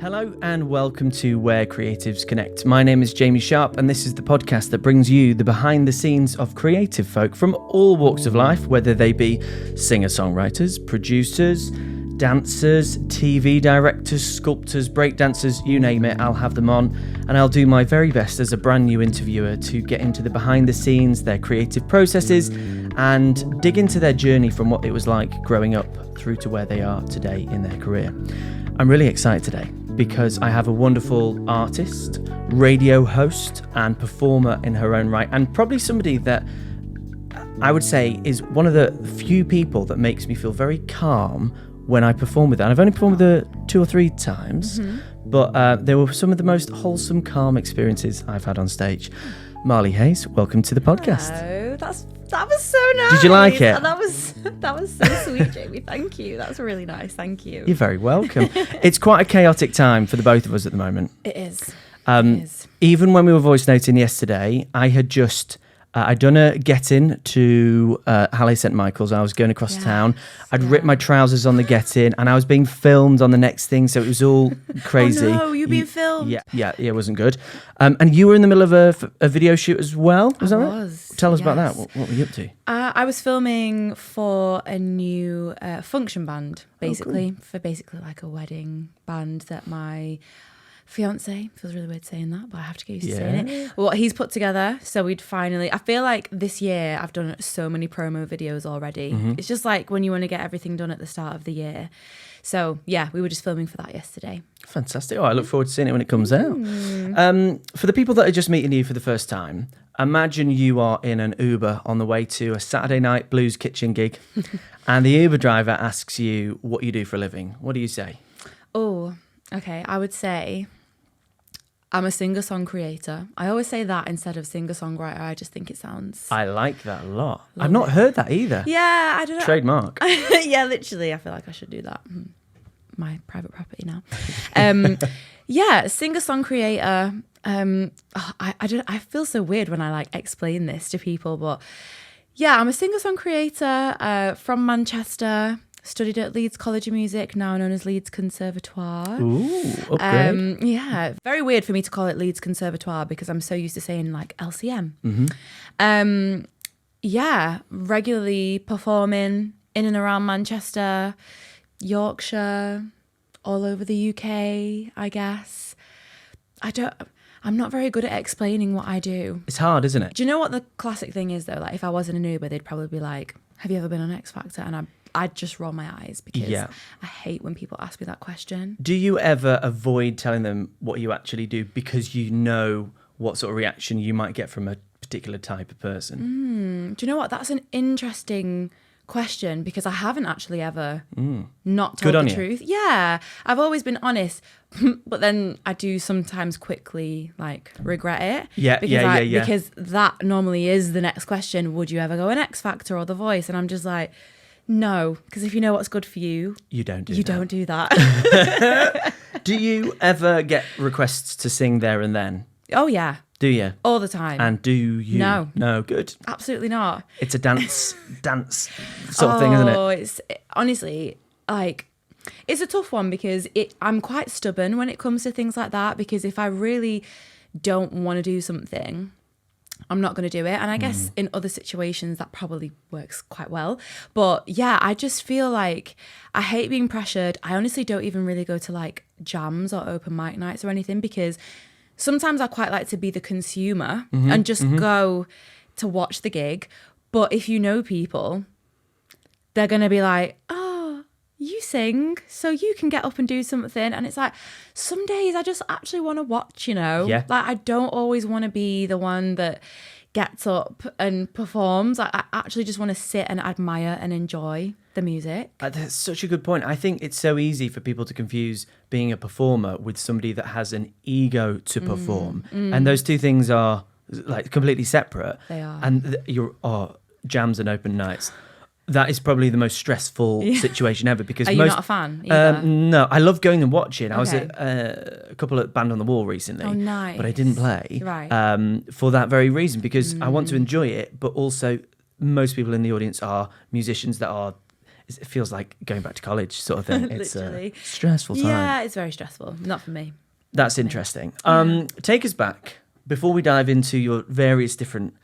Hello and welcome to Where Creatives Connect. My name is Jamie Sharp and this is the podcast that brings you the behind the scenes of creative folk from all walks of life, whether they be singer-songwriters, producers, dancers, TV directors, sculptors, breakdancers, you name it, I'll have them on, and I'll do my very best as a brand new interviewer to get into the behind the scenes, their creative processes, and dig into their journey from what it was like growing up through to where they are today in their career. I'm really excited today because I have a wonderful artist, radio host, and performer in her own right, and probably somebody that I would say is one of the few people that makes me feel very calm when I perform with her. And I've only performed with her 2 or 3 times, but they were some of the most wholesome, calm experiences I've had on stage. Marley Hayes, welcome to the podcast. Hello, that was so nice. Did you like it? That was so sweet, Jamie. Thank you. That's really nice. Thank you. You're very welcome. It's quite a chaotic time for the both of us at the moment. It is. Even when we were voice noting yesterday, I had just I'd done a get-in to Halle St Michael's. I was going across town. I'd ripped my trousers on the get-in, and I was being filmed on the next thing, so it was all crazy. Oh no, you being filmed? Yeah, it wasn't good. And you were in the middle of a video shoot as well, was that right? Tell us about that. What were you up to? I was filming for a new function band, basically, for like a wedding band that my fiance, feels really weird saying that, but I have to get used to saying it. What he's put together. So we'd finally, I feel like this year I've done so many promo videos already. It's just like when you want to get everything done at the start of the year. So yeah, we were just filming for that yesterday. Fantastic. I look forward to seeing it when it comes out. For the people that are just meeting you for the first time, imagine you are in an Uber on the way to a Saturday night blues kitchen gig and the Uber driver asks you what you do for a living. What do you say? Oh, okay. I would say I'm a singer-song creator. I always say that instead of singer-songwriter. I just think it sounds... I like that a lot. I've not heard that either. Yeah, I don't know. Trademark. Yeah, literally. I feel like I should do that. My private property now. Yeah, singer-song creator. I feel so weird when I like explain this to people, but yeah, I'm a singer-song creator from Manchester. Studied at Leeds College of Music, now known as Leeds Conservatoire. Ooh, upgrade. Yeah, very weird for me to call it Leeds Conservatoire because I'm so used to saying like LCM. Yeah, regularly performing in and around Manchester, Yorkshire, all over the UK, I guess. I'm not very good at explaining what I do. It's hard, isn't it? Do you know what the classic thing is though? Like if I was in an Uber, they'd probably be like, have you ever been on X Factor? And I'd just roll my eyes because I hate when people ask me that question. Do you ever avoid telling them what you actually do because you know what sort of reaction you might get from a particular type of person? Do you know what? That's an interesting question because I haven't actually ever not told the truth. Yeah, I've always been honest, but then I do sometimes quickly like regret it. Yeah, because that normally is the next question. Would you ever go on X Factor or The Voice? And I'm just like, no, because if you know what's good for you, you don't do that. Do you ever get requests to sing there and then? Oh yeah. Do you? All the time. And do you? No. No, good. Absolutely not. It's a dance sort of thing, isn't it? It's honestly like it's a tough one because I'm quite stubborn when it comes to things like that because if I really don't want to do something, I'm not going to do it. And I guess in other situations that probably works quite well. But yeah, I just feel like I hate being pressured. I honestly don't even really go to like jams or open mic nights or anything because sometimes I quite like to be the consumer and just go to watch the gig. But if you know people, they're going to be like, oh, you sing, so you can get up and do something. And it's like, some days I just actually want to watch, you know? Yeah. Like, I don't always want to be the one that gets up and performs. I actually just want to sit and admire and enjoy the music. That's such a good point. I think it's so easy for people to confuse being a performer with somebody that has an ego to perform. And those two things are like completely separate. They are. And jams and open nights. That is probably the most stressful situation ever because Are you not a fan either? No, I love going and watching. I was at a couple at Band on the Wall recently. Oh, nice. But I didn't play Right. For that very reason because I want to enjoy it, but also most people in the audience are musicians that are it feels like going back to college sort of thing. It's Literally. a stressful time. Yeah, it's very stressful. Not for me. That's interesting. Take us back, before we dive into your various different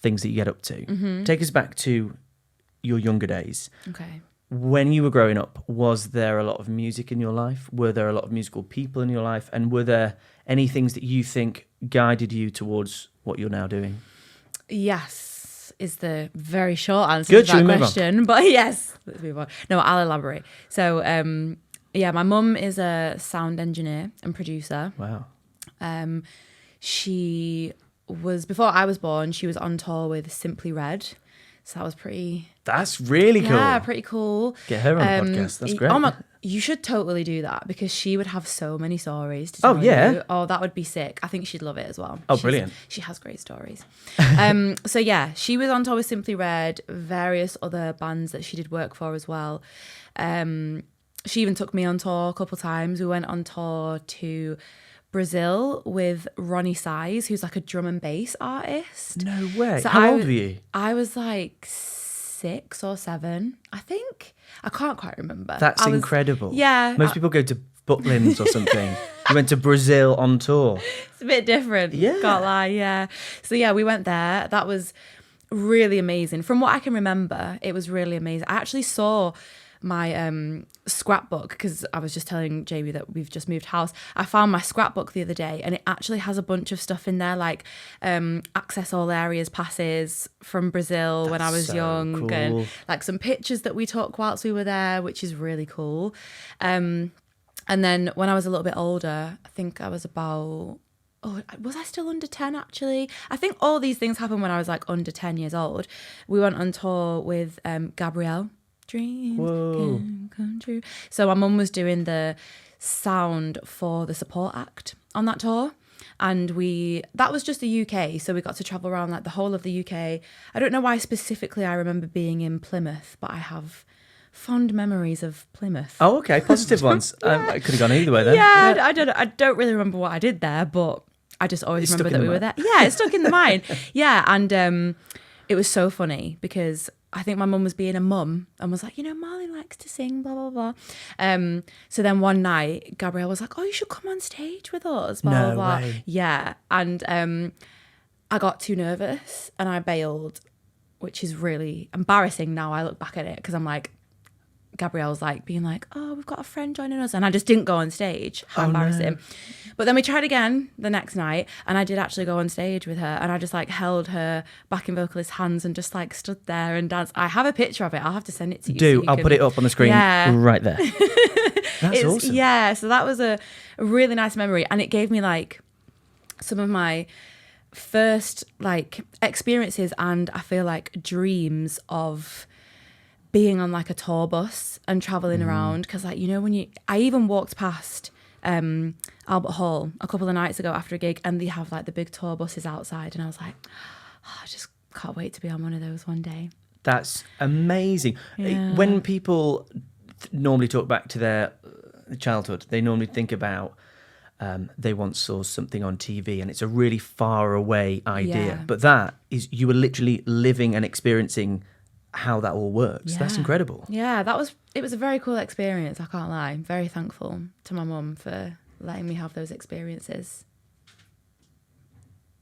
things that you get up to. Take us back to your younger days. Okay. When you were growing up, was there a lot of music in your life? Were there a lot of musical people in your life? And were there any things that you think guided you towards what you're now doing? Yes, is the very short answer Good, to should that we move question. But yes, let's move on. No, I'll elaborate. So, yeah, my mum is a sound engineer and producer. Wow. She was, before I was born, she was on tour with Simply Red. So that was pretty... That's really cool. Yeah, pretty cool. Get her on the podcast. That's great. Oh my, you should totally do that because she would have so many stories to tell yeah. you. Oh, that would be sick. I think she'd love it as well. Oh, brilliant. She has great stories. So yeah, she was on tour with Simply Red, various other bands that she did work for as well. She even took me on tour a couple of times. We went on tour to Brazil with Ronnie Size, who's like a drum and bass artist. No way. So How old were you? I was like 6 or 7, I think. I can't quite remember. That's incredible. Yeah. Most people go to Butlins or something. You went to Brazil on tour. It's a bit different. Yeah. Can't lie, yeah. So yeah, we went there. That was really amazing. From what I can remember, it was really amazing. I actually saw my scrapbook because I was just telling Jamie that we've just moved house. I found my scrapbook the other day and it actually has a bunch of stuff in there like access all areas passes from Brazil when I was so young cool. and like some pictures that we took whilst we were there, which is really cool. And then when I was a little bit older, I think I was about... Oh, was I still under 10 actually? I think all these things happened when I was like under 10 years old. We went on tour with Gabrielle. Dreams can come true. So my mum was doing the sound for the support act on that tour. And that was just the UK. So we got to travel around like the whole of the UK. I don't know why specifically I remember being in Plymouth, but I have fond memories of Plymouth. Oh, okay. Positive ones. I could have gone either way then. Yeah, I don't really remember what I did there, but I just always remember that we were there. Yeah, it's stuck in the mind. Yeah, and it was so funny because I think my mum was being a mum and was like, Marley likes to sing, blah, blah, blah. So then one night, Gabrielle was like, oh, you should come on stage with us, blah, blah, blah. Way. Yeah, and I got too nervous and I bailed, which is really embarrassing now I look back at it because I'm like, Gabrielle's like being like, oh, we've got a friend joining us. And I just didn't go on stage. How embarrassing. No. But then we tried again the next night and I did actually go on stage with her and I just like held her backing vocalist's hands and just like stood there and danced. I have a picture of it. I'll have to send it to you. I'll put it up on the screen right there. That's awesome. Yeah, so that was a really nice memory. And it gave me like some of my first like experiences and I feel like dreams of being on like a tour bus and traveling around because like I even walked past Albert Hall a couple of nights ago after a gig and they have like the big tour buses outside and I was like, I just can't wait to be on one of those one day. That's amazing. Yeah. When people normally talk back to their childhood, they normally think about they once saw something on TV and it's a really far away idea. Yeah. But that is, you were literally living and experiencing how that all works. Yeah. That's incredible. Yeah, it was a very cool experience, I can't lie. I'm very thankful to my mum for letting me have those experiences.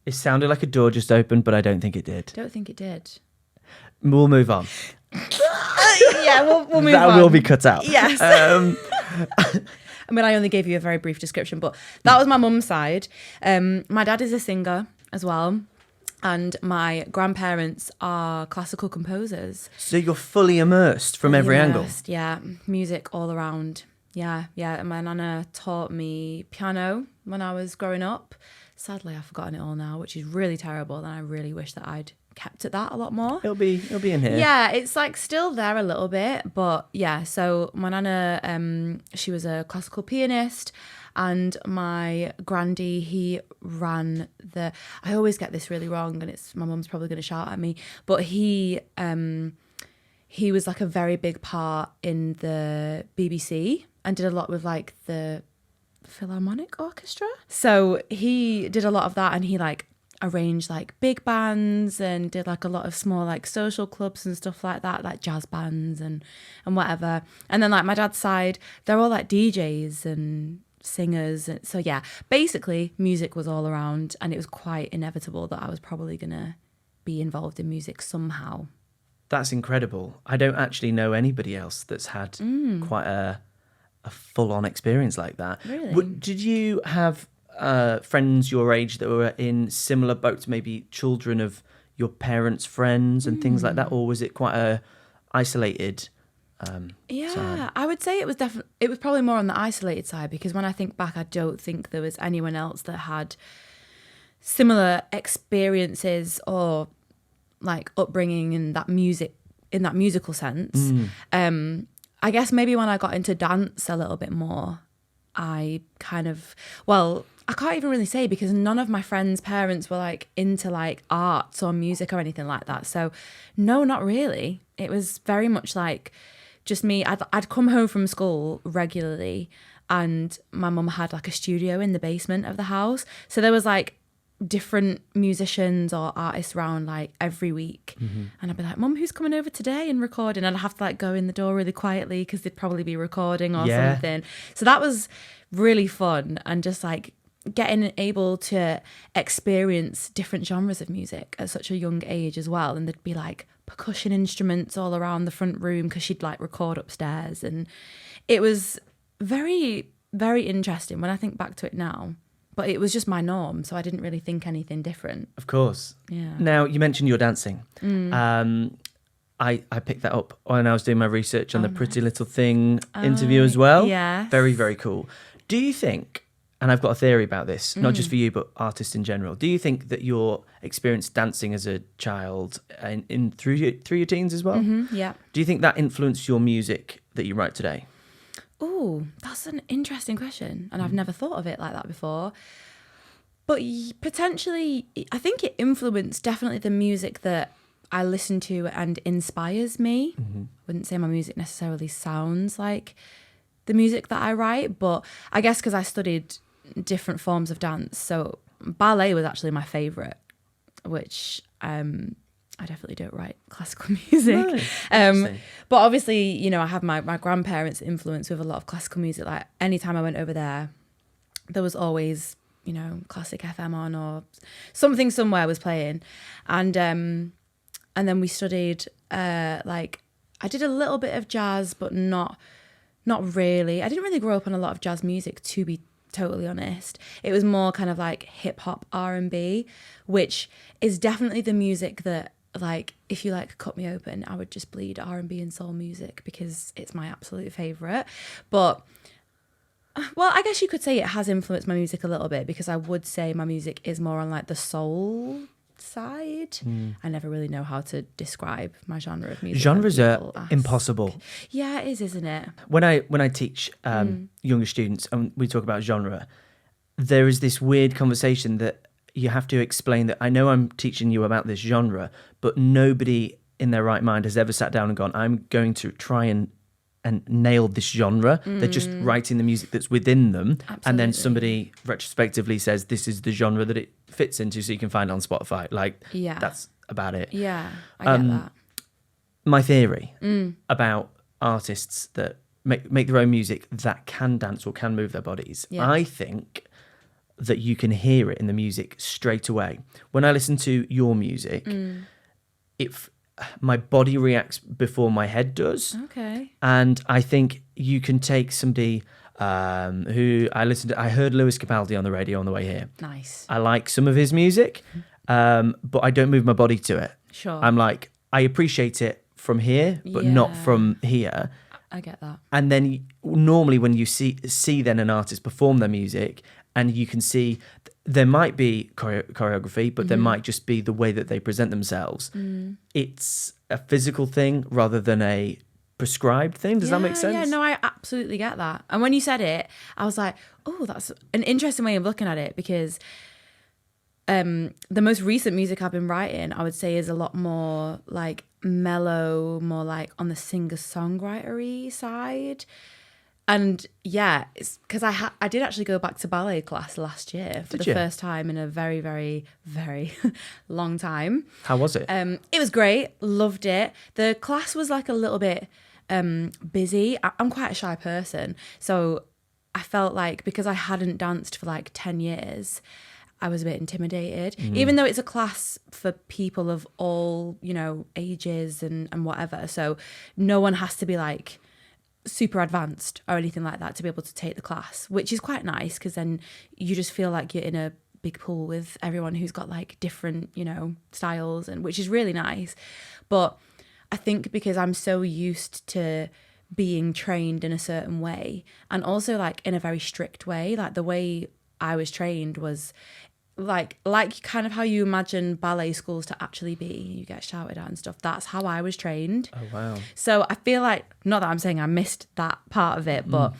It sounded like a door just opened, but I don't think it did. Don't think it did. We'll move on. Yeah, we'll move on. That will be cut out. Yes. I mean, I only gave you a very brief description, but that was my mum's side. My dad is a singer as well. And my grandparents are classical composers. So you're fully immersed from every angle. Yeah, music all around. Yeah. And my nana taught me piano when I was growing up. Sadly, I've forgotten it all now, which is really terrible. And I really wish that I'd kept at that a lot more. It'll be in here. Yeah, it's like still there a little bit, but yeah. So my nana, she was a classical pianist. And my granddie, he ran I always get this really wrong and my mum's probably going to shout at me, but he was like a very big part in the BBC and did a lot with like the Philharmonic Orchestra. So he did a lot of that and he like arranged like big bands and did like a lot of small like social clubs and stuff like that, like jazz bands and whatever. And then like my dad's side, they're all like DJs and singers. So yeah, basically music was all around, and it was quite inevitable that I was probably gonna be involved in music somehow. That's incredible. I don't actually know anybody else that's had quite a full-on experience like that. Really? Did you have friends your age that were in similar boats, maybe children of your parents' friends and things like that, or was it quite a isolated side? I would say it was probably more on the isolated side, because when I think back, I don't think there was anyone else that had similar experiences or like upbringing in that musical sense. I guess maybe when I got into dance a little bit more, I kind of, well, I can't even really say, because none of my friends' parents were like into like arts or music or anything like that. So no, not really. It was very much like just me. I'd come home from school regularly, and my mum had like a studio in the basement of the house. So there was like different musicians or artists around like every week, and I'd be like, Mum, who's coming over today and recording? And I'd have to like go in the door really quietly because they'd probably be recording or something. So that was really fun, and just like getting able to experience different genres of music at such a young age as well. And there'd be like percussion instruments all around the front room because she'd like record upstairs, and it was very, very interesting when I think back to it now. But it was just my norm, so I didn't really think anything different. Of course. Yeah. Now, you mentioned your dancing. I picked that up when I was doing my research on the Pretty Little Thing interview as well. Yes. Very, very cool. Do you think, and I've got a theory about this, not just for you, but artists in general, do you think that your experience dancing as a child and through your teens as well, Yeah. do you think that influenced your music that you write today? Oh, that's an interesting question. And I've never thought of it like that before. But potentially, I think it influenced definitely the music that I listen to and inspires me. Wouldn't say my music necessarily sounds like the music that I write, but I guess because I studied different forms of dance. So ballet was actually my favourite, which I definitely don't write classical music. But obviously, you know, I have my grandparents' influence with a lot of classical music. Like anytime I went over there was always, you know, classic FM on, or something somewhere was playing. And then we studied, like, I did a little bit of jazz, but not really. I didn't really grow up on a lot of jazz music, to be totally honest. It was more kind of like hip hop, R&B, which is definitely the music that, like, if you like cut me open, I would just bleed R&B and soul music because it's my absolute favourite. But, well, I guess you could say it has influenced my music a little bit, because I would say my music is more on like the soul side. I never really know how to describe my genre of music. Genres are impossible. Yeah, it is, isn't it? When I teach younger students and we talk about genre, there is this weird conversation that you have to explain that I know I'm teaching you about this genre, but nobody in their right mind has ever sat down and gone, I'm going to try and nail this genre. They're just writing the music that's within them. Absolutely. And then somebody retrospectively says, this is the genre that it fits into, so you can find it on Spotify. Like, that's about it. Yeah, I get that. My theory about artists that make their own music that can dance or can move their bodies, I think that you can hear it in the music straight away. When I listen to your music, my body reacts before my head does. Okay. And I think you can take somebody who I heard Lewis Capaldi on the radio on the way here. Nice. I like some of his music, but I don't move my body to it. Sure. I'm like, I appreciate it from here, but not from here. I get that. And then normally when you see then an artist perform their music, and you can see there might be choreography, but there might just be the way that they present themselves. It's a physical thing rather than a prescribed thing. Does that make sense? Yeah, no, I absolutely get that. And when you said it, I was like, oh, that's an interesting way of looking at it, because the most recent music I've been writing, I would say, is a lot more like mellow, more like on the singer-songwriter-y side. And yeah, it's because I did actually go back to ballet class last year for the first time in a very, very, very long time. How was it? It was great. Loved it. The class was like a little bit busy. I'm quite a shy person. So I felt like because I hadn't danced for like 10 years, I was a bit intimidated. Even though it's a class for people of all, you know, ages and whatever. So no one has to be like super advanced or anything like that to be able to take the class, which is quite nice because then you just feel like you're in a big pool with everyone who's got like different, you know, styles, and which is really nice. But I think because I'm so used to being trained in a certain way, and also like in a very strict way, like the way I was trained was like kind of how you imagine ballet schools to actually be. You get shouted at and stuff. That's how I was trained. Oh, wow. So I feel like, not that I'm saying I missed that part of it, but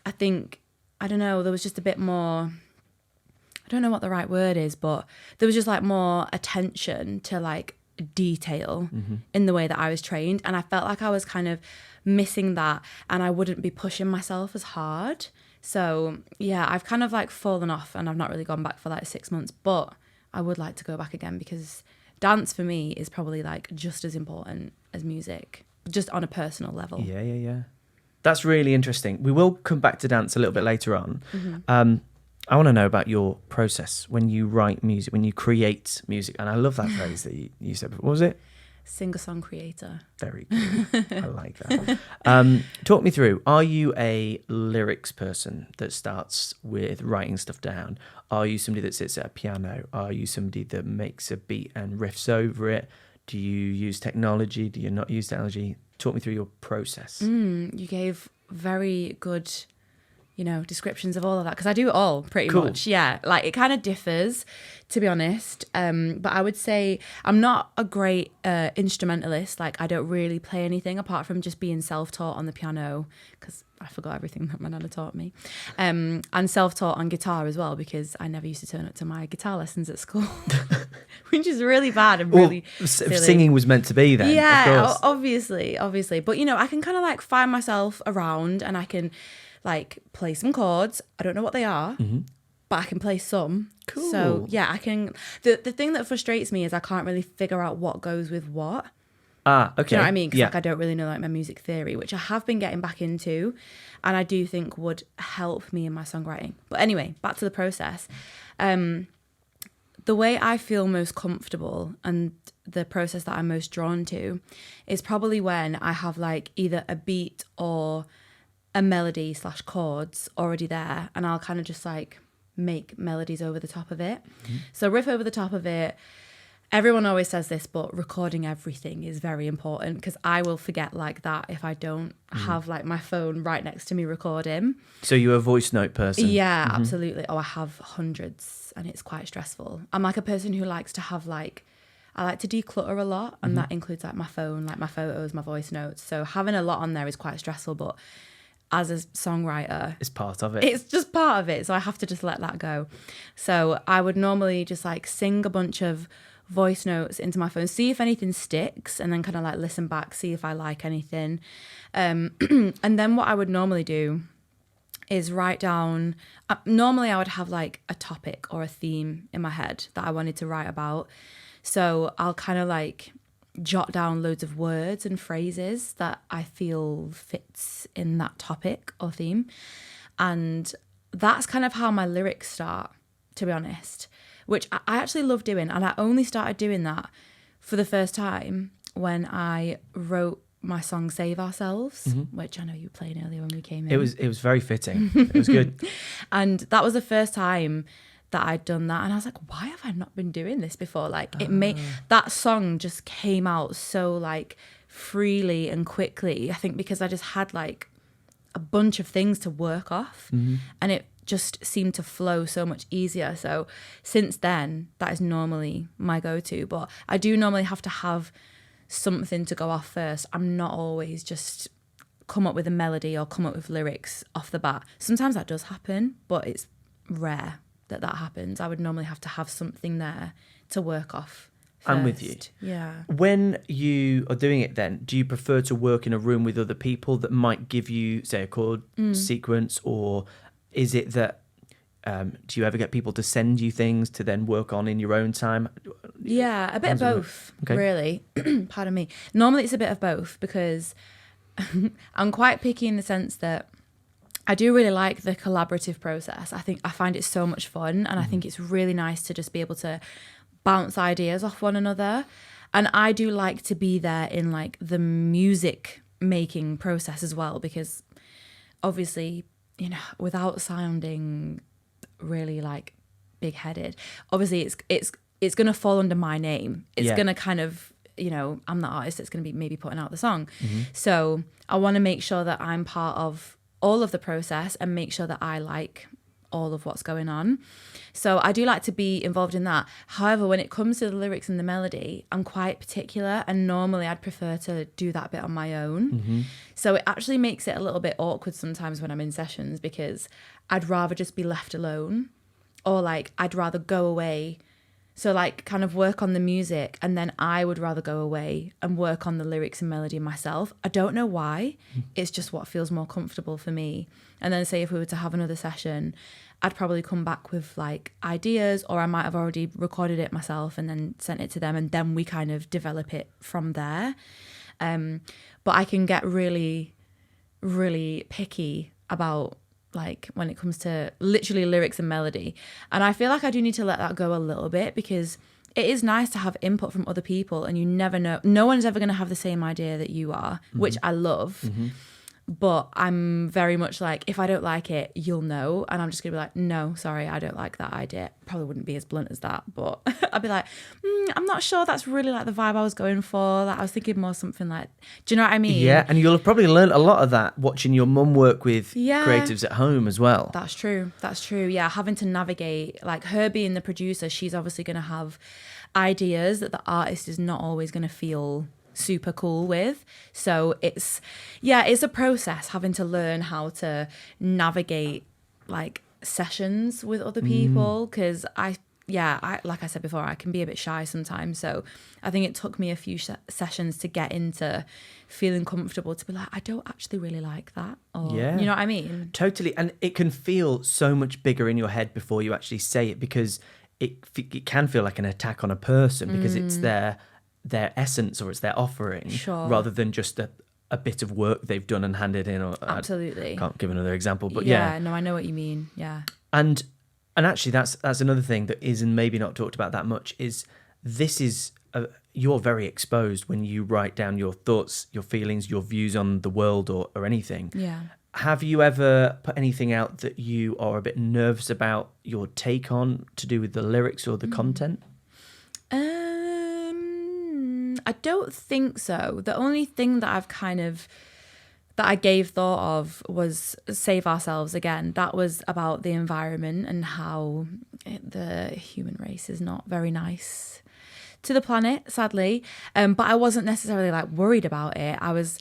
I think, I don't know, there was just a bit more, I don't know what the right word is, but there was just like more attention to like detail in the way that I was trained. And I felt like I was kind of missing that, and I wouldn't be pushing myself as hard. So yeah, I've kind of like fallen off, and I've not really gone back for like 6 months, but I would like to go back again because dance for me is probably like just as important as music, just on a personal level. Yeah. That's really interesting. We will come back to dance a little bit later on. I want to know about your process when you write music, when you create music. And I love that phrase that you said before. What was it? Singer-song creator. Very good. I like that. Talk me through. Are you a lyrics person that starts with writing stuff down? Are you somebody that sits at a piano? Are you somebody that makes a beat and riffs over it? Do you use technology? Do you not use technology? Talk me through your process. You gave very good, you know, descriptions of all of that, because I do it all pretty much. Yeah, like it kind of differs, to be honest. But I would say I'm not a great instrumentalist. Like I don't really play anything apart from just being self-taught on the piano, because I forgot everything that my nana taught me, and self-taught on guitar as well, because I never used to turn up to my guitar lessons at school, which is really bad and really silly. Singing was meant to be then. Yeah, obviously. But you know, I can kind of like find myself around, and I can like play some chords. I don't know what they are, but I can play some. Cool. So yeah, I can. The thing that frustrates me is I can't really figure out what goes with what. Ah, okay. Do you know what I mean? Because like I don't really know like my music theory, which I have been getting back into, and I do think would help me in my songwriting. But anyway, back to the process. The way I feel most comfortable and the process that I'm most drawn to is probably when I have like either a beat or a melody / chords already there, and I'll kind of just like make melodies over the top of it. So riff over the top of it. Everyone always says this, but recording everything is very important, because I will forget like that if I don't have like my phone right next to me recording. So you're a voice note person? Yeah, absolutely. Oh, I have hundreds, and it's quite stressful. I'm like a person who likes to have like, I like to declutter a lot, and that includes like my phone, like my photos, my voice notes. So having a lot on there is quite stressful, but as a songwriter, it's part of it. It's just part of it. So I have to just let that go. So I would normally just like sing a bunch of voice notes into my phone, see if anything sticks, and then kind of like listen back, see if I like anything. And then what I would normally do is write down, normally I would have like a topic or a theme in my head that I wanted to write about. So I'll kind of like jot down loads of words and phrases that I feel fits in that topic or theme. And that's kind of how my lyrics start, to be honest, which I actually love doing. And I only started doing that for the first time when I wrote my song Save Ourselves, which I know you were playing earlier when we came in. It was very fitting. It was good. And that was the first time that I'd done that, and I was like, why have I not been doing this before? Like it made that song just came out so like freely and quickly, I think because I just had like a bunch of things to work off, and it just seemed to flow so much easier. So since then, that is normally my go-to, but I do normally have to have something to go off first. I'm not always just come up with a melody or come up with lyrics off the bat. Sometimes that does happen, but it's rare that happens. I would normally have to have something there to work off I'm with you. Yeah. When you are doing it then, do you prefer to work in a room with other people that might give you, say, a chord sequence, or is it that do you ever get people to send you things to then work on in your own time? Yeah, a bit of both, really. Pardon me. Normally it's a bit of both because I'm quite picky in the sense that I do really like the collaborative process. I find it so much fun, and I think it's really nice to just be able to bounce ideas off one another. And I do like to be there in like the music making process as well, because obviously, you know, without sounding really like big-headed, obviously it's going to fall under my name. It's going to kind of, you know, I'm the artist that's going to be maybe putting out the song. So I want to make sure that I'm part of all of the process and make sure that I like all of what's going on. So I do like to be involved in that. However, when it comes to the lyrics and the melody, I'm quite particular, and normally I'd prefer to do that bit on my own. So it actually makes it a little bit awkward sometimes when I'm in sessions, because I'd rather just be left alone, or like I'd rather go away. So like kind of work on the music, and then I would rather go away and work on the lyrics and melody myself. I don't know why. It's just what feels more comfortable for me. And then say if we were to have another session, I'd probably come back with like ideas, or I might have already recorded it myself and then sent it to them, and then we kind of develop it from there. But I can get really, really picky about like when it comes to literally lyrics and melody. And I feel like I do need to let that go a little bit, because it is nice to have input from other people, and you never know. No one's ever going to have the same idea that you are, which I love. But I'm very much like, if I don't like it, you'll know. And I'm just going to be like, no, sorry, I don't like that idea. Probably wouldn't be as blunt as that, but I'd be like, I'm not sure that's really like the vibe I was going for. Like, I was thinking more something like, do you know what I mean? Yeah, and you'll have probably learned a lot of that watching your mum work with creatives at home as well. That's true. Yeah, having to navigate, like her being the producer, she's obviously going to have ideas that the artist is not always going to feel super cool with. So it's a process, having to learn how to navigate like sessions with other people, because I like I said before, I can be a bit shy sometimes. So I think it took me a few sessions to get into feeling comfortable to be like, I don't actually really like that, or you know what I mean? Totally. And it can feel so much bigger in your head before you actually say it, because it can feel like an attack on a person, because it's their essence, or it's their offering, rather than just a bit of work they've done and handed in. Or Absolutely. I can't give another example, but no, I know what you mean. And actually that's another thing that is, and maybe not talked about that much, is you're very exposed when you write down your thoughts, your feelings, your views on the world, or anything. Have you ever put anything out that you are a bit nervous about your take on, to do with the lyrics or the content? I don't think so. The only thing that I gave thought of was Save Ourselves Again. That was about the environment and how the human race is not very nice to the planet, sadly. But I wasn't necessarily like worried about it. I was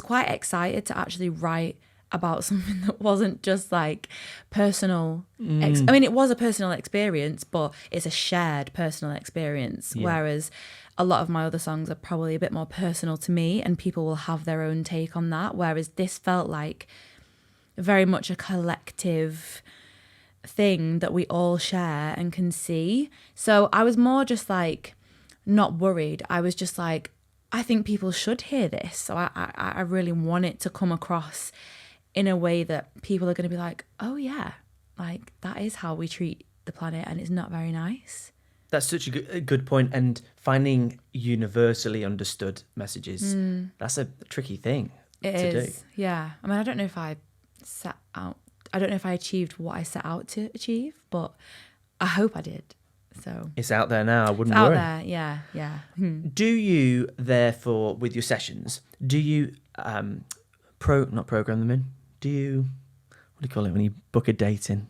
quite excited to actually write about something that wasn't just like personal. I mean, it was a personal experience, but it's a shared personal experience. Whereas a lot of my other songs are probably a bit more personal to me, and people will have their own take on that. Whereas this felt like very much a collective thing that we all share and can see. So I was more just like not worried. I was just like, I think people should hear this. So I really want it to come across in a way that people are going to be like, oh yeah, like that is how we treat the planet, and it's not very nice. That's such a good point. And finding universally understood messages, that's a tricky thing to do. Yeah. I mean, I don't know if I achieved what I set out to achieve, but I hope I did. So it's out there now. I wouldn't worry. It's out there, yeah. Do you, therefore, with your sessions, do you not program them in? Do you, what do you call it when you book a date in?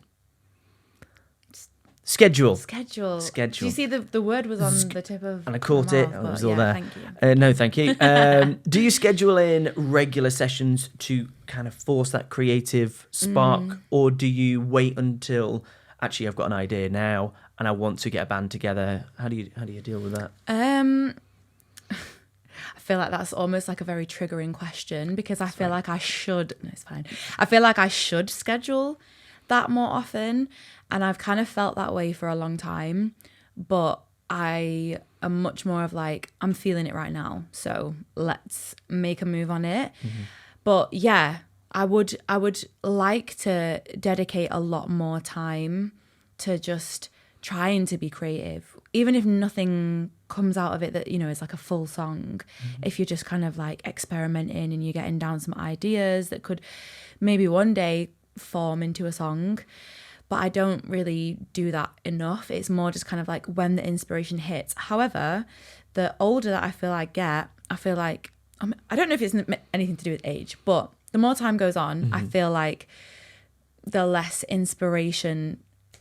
Schedule. Do you see the word was on the tip of, and I caught it. It was all there. Thank you. No, thank you. Do you schedule in regular sessions to kind of force that creative spark, or do you wait until actually I've got an idea now and I want to get a band together. How do you deal with that? I feel like that's almost like a very triggering question because I feel like I should. No, it's fine. I feel like I should schedule that more often, and I've kind of felt that way for a long time. But I am much more of like, I'm feeling it right now, so let's make a move on it. Mm-hmm. But yeah, I would like to dedicate a lot more time to just trying to be creative, even if nothing comes out of it that, you know, is like a full song. Mm-hmm. If you're just kind of like experimenting and you're getting down some ideas that could maybe one day form into a song. But I don't really do that enough. It's more just kind of like when the inspiration hits. However, the older that I feel I get, I feel like, I don't know if it's anything to do with age, but the more time goes on, mm-hmm. I feel like the less inspiration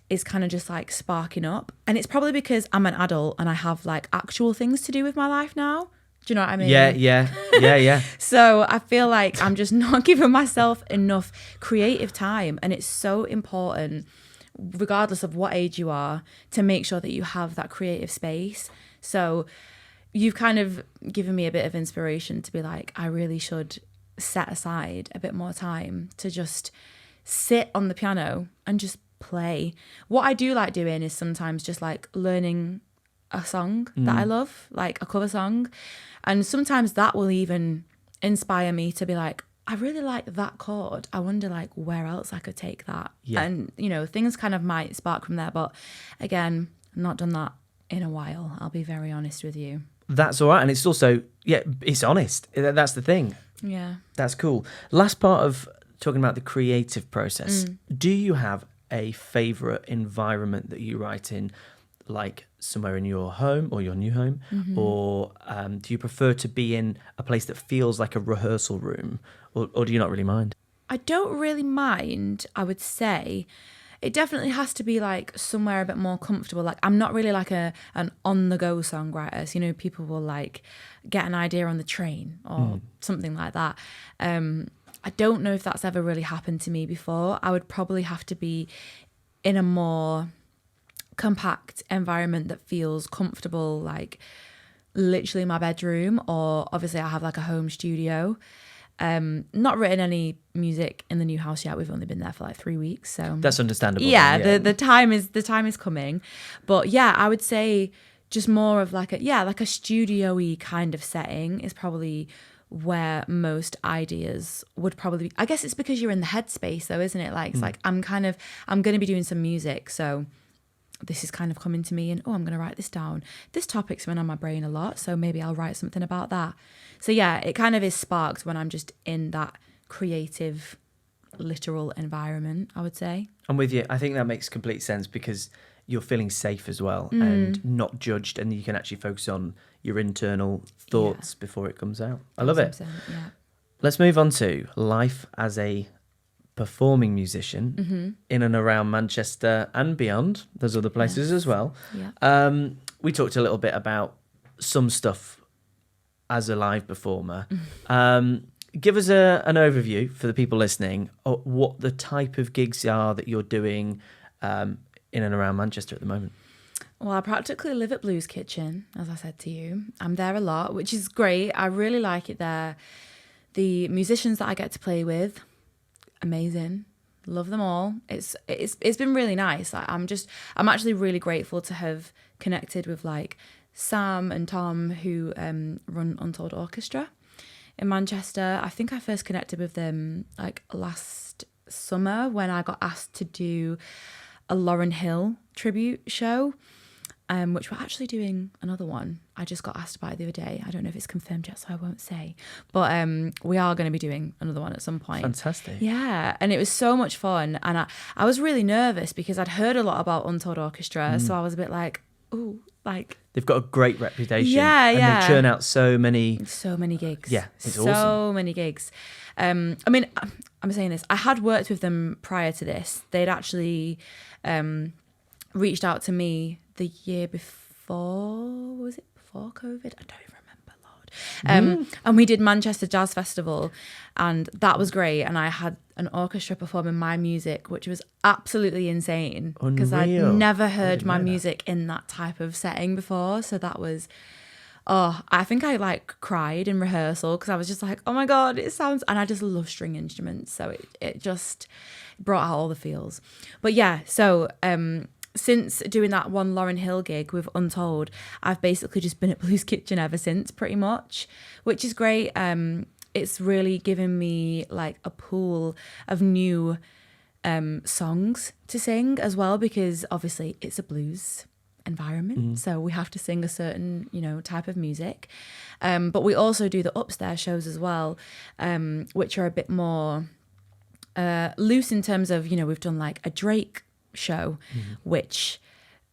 is kind of just like sparking up. And it's probably because I'm an adult and I have like actual things to do with my life now. Do you know what I mean? Yeah. So I feel like I'm just not giving myself enough creative time. And it's so important, regardless of what age you are, to make sure that you have that creative space. So you've kind of given me a bit of inspiration to be like, I really should set aside a bit more time to just sit on the piano and just play. What I do like doing is sometimes just like learning a song that I love, like a cover song. And sometimes that will even inspire me to be like, I really like that chord. I wonder like where else I could take that. Yeah. And, you know, things kind of might spark from there. But again, not done that in a while. I'll be very honest with you. That's all right. And it's also, it's honest. That's the thing. Yeah. That's cool. Last part of talking about the creative process. Do you have a favourite environment that you write in, like somewhere in your home or your new home? Mm-hmm. Or do you prefer to be in a place that feels like a rehearsal room? Or do you not really mind? I don't really mind, I would say. It definitely has to be like somewhere a bit more comfortable. Like I'm not really like an on-the-go songwriter. So, you know, people will like get an idea on the train or something like that. I don't know if that's ever really happened to me before. I would probably have to be in a more compact environment that feels comfortable, like literally my bedroom, or obviously I have like a home studio. Not written any music in the new house yet. We've only been there for like 3 weeks, so that's understandable. Yeah, the time is coming. But yeah, I would say just more of like a studio-y kind of setting is probably where most ideas would probably be. I guess it's because you're in the headspace though, isn't it? Like it's like I'm going to be doing some music, so this is kind of coming to me and I'm going to write this down. This topic's been on my brain a lot, so maybe I'll write something about that. So yeah, it kind of is sparked when I'm just in that creative, literal environment, I would say. I'm with you. I think that makes complete sense because you're feeling safe as well and not judged, and you can actually focus on your internal thoughts before it comes out. I love it. Yeah. Let's move on to life as a performing musician in and around Manchester and beyond. There's other places as well. Yeah. We talked a little bit about some stuff as a live performer. Give us an overview for the people listening of what the type of gigs are that you're doing in and around Manchester at the moment. Well, I practically live at Blues Kitchen, as I said to you. I'm there a lot, which is great. I really like it there. The musicians that I get to play with, amazing. Love them all. It's been really nice. I'm actually really grateful to have connected with like Sam and Tom, who run Untold Orchestra in Manchester. I think I first connected with them like last summer when I got asked to do a Lauryn Hill tribute show, which we're actually doing another one. I just got asked about it the other day. I don't know if it's confirmed yet, so I won't say. But we are going to be doing another one at some point. Fantastic. Yeah, and it was so much fun. And I was really nervous because I'd heard a lot about Untold Orchestra, so I was a bit like, ooh, like... They've got a great reputation. Yeah. And they churn out so many gigs. Yeah, it's awesome. So many gigs. I mean, I'm saying this. I had worked with them prior to this. They'd actually reached out to me the year before. Was it before COVID? I don't even remember, Lord. And we did Manchester Jazz Festival, and that was great. And I had an orchestra performing my music, which was absolutely insane because I'd never heard my music in that type of setting before. So that was, I think I like cried in rehearsal because I was just like, oh my God, it sounds, and I just love string instruments. So it just brought out all the feels. But yeah, so since doing that one Lauryn Hill gig with Untold, I've basically just been at Blues Kitchen ever since, pretty much, which is great. It's really given me like a pool of new songs to sing as well, because obviously it's a blues environment, so we have to sing a certain type of music, but we also do the upstairs shows as well, which are a bit more loose in terms of we've done like a Drake show, which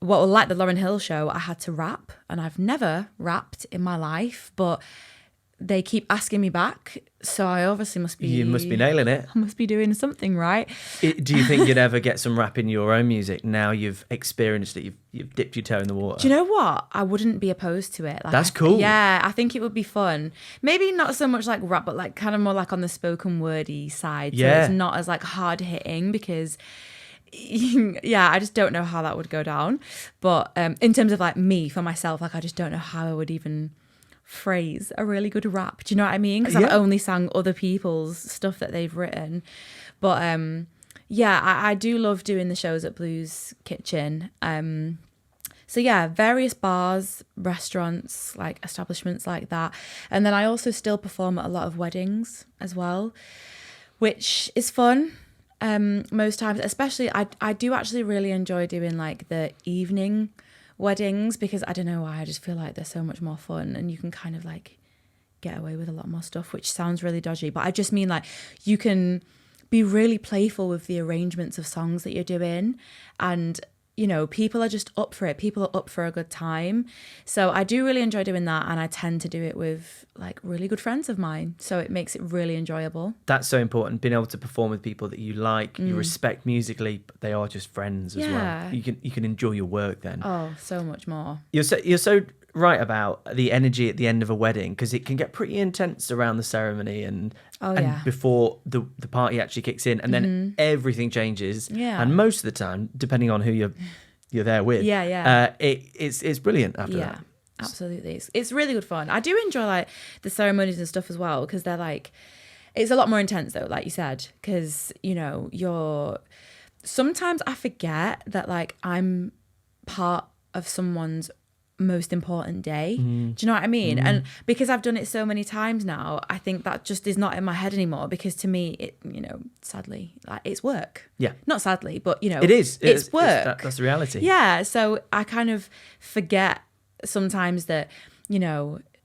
like the Lauryn Hill show, I had to rap, and I've never rapped in my life, but they keep asking me back, so I obviously must be... You must be nailing it. I must be doing something right. Do you think you'd ever get some rap in your own music now you've experienced it, you've dipped your toe in the water? Do you know what? I wouldn't be opposed to it. Like, that's cool. Yeah, I think it would be fun. Maybe not so much like rap, but like kind of more like on the spoken wordy side. Yeah. So it's not as like hard hitting, because... yeah, I just don't know how that would go down. But in terms of like me, for myself, like I just don't know how I would even phrase a really good rap. Do you know what I mean? Because I've only sang other people's stuff that they've written. But I do love doing the shows at Blues Kitchen. So yeah, various bars, restaurants, like establishments like that. And then I also still perform at a lot of weddings as well, which is fun. Most times, especially I do actually really enjoy doing like the evening weddings, because I don't know why, I just feel like they're so much more fun, and you can kind of like get away with a lot more stuff, which sounds really dodgy, but I just mean like you can be really playful with the arrangements of songs that you're doing, and people are just up for it. People are up for a good time. So I do really enjoy doing that, and I tend to do it with like really good friends of mine. So it makes it really enjoyable. That's so important, being able to perform with people that you like, you respect musically, but they are just friends as well. You can enjoy your work then. Oh, so much more. You're so right about the energy at the end of a wedding, because it can get pretty intense around the ceremony and before the party actually kicks in, and then everything changes. And most of the time, depending on who you're there with, it's brilliant after that. Absolutely, it's really good fun. I do enjoy like the ceremonies and stuff as well, because they're like, it's a lot more intense though, like you said, because you're sometimes I forget that like I'm part of someone's most important day. Do you know what I mean? And because I've done it so many times now, I think that just is not in my head anymore, because to me it sadly, like, it's work. Not sadly, but it is, it's work. That's the reality. So I kind of forget sometimes that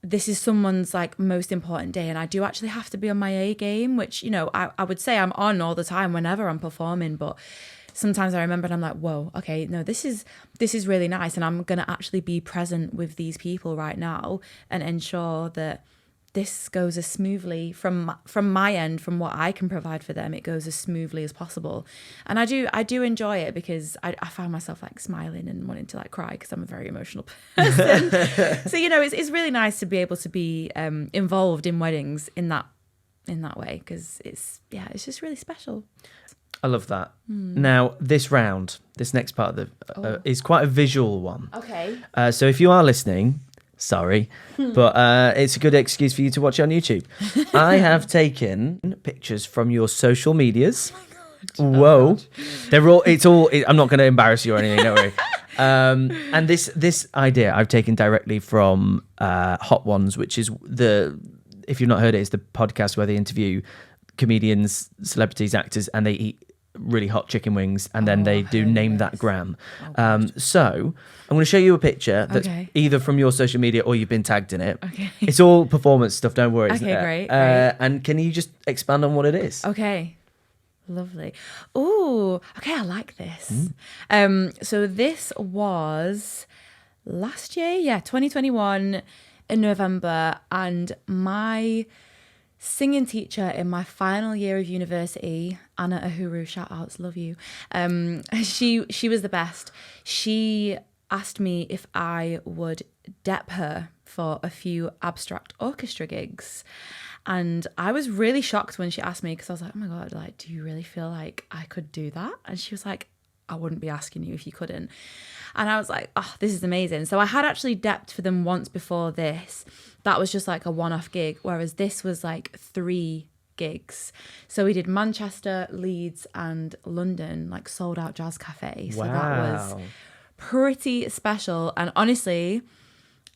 this is someone's like most important day, and I do actually have to be on my A game, which I would say I'm on all the time whenever I'm performing, but sometimes I remember and I'm like, whoa, okay, no, this is really nice, and I'm going to actually be present with these people right now and ensure that this goes as smoothly from my end, from what I can provide for them, it goes as smoothly as possible. And I do enjoy it, because I find myself like smiling and wanting to like cry, because I'm a very emotional person. So it's really nice to be able to be involved in weddings in that way, because it's just really special. I love that. Now, this next part of the is quite a visual one. Okay. So if you are listening, sorry, but it's a good excuse for you to watch it on YouTube. I have taken pictures from your social medias. Oh my God. Whoa. They're all, I'm not going to embarrass you or anything, don't worry. And this idea I've taken directly from Hot Ones, which is if you've not heard it, it's the podcast where they interview comedians, celebrities, actors, and they eat really hot chicken wings, and then they do Name That Gram. So I'm going to show you a picture that's either from your social media or you've been tagged in it. It's all performance stuff, don't worry. Great. And can you just expand on what it is? Lovely. Oh, okay, I like this. So this was last year, 2021 in November, and my singing teacher in my final year of university, Anna Ahuru, shout outs, love you. She was the best. She asked me if I would dep her for a few abstract orchestra gigs. And I was really shocked when she asked me, because I was like, oh my God, like, do you really feel like I could do that? And she was like, I wouldn't be asking you if you couldn't. And I was like, oh, this is amazing. So I had actually depped for them once before this. That was just like a one-off gig, whereas this was like 3 gigs. So we did Manchester, Leeds and London, like sold out jazz cafe. So that was pretty special. And honestly,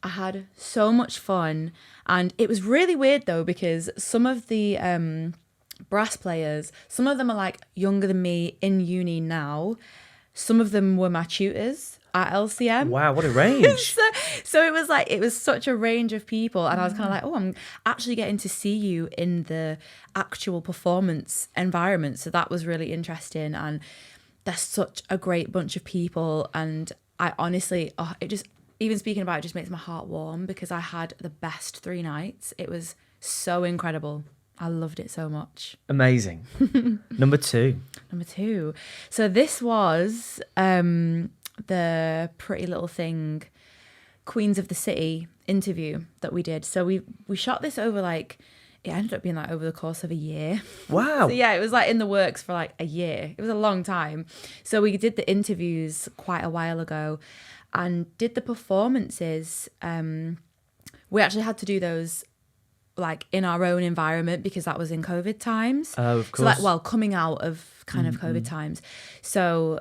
I had so much fun. And it was really weird though, because some of the brass players, some of them are like younger than me in uni now. Some of them were my tutors at LCM. Wow, what a range. so it was like, it was such a range of people. And I was kind of like, oh, I'm actually getting to see you in the actual performance environment. So that was really interesting. And they're such a great bunch of people. And I honestly, it just, even speaking about it just makes my heart warm, because I had the best 3 nights. It was so incredible. I loved it so much. Amazing. Number 2. So this was the Pretty Little Thing Queens of the City interview that we did. So we shot this over like, it ended up being like over the course of a year. Wow. So yeah, it was like in the works for like a year. It was a long time. So we did the interviews quite a while ago and did the performances. We actually had to do those like in our own environment, because that was in COVID times. Oh, of course. So like, well, coming out of kind of COVID times. So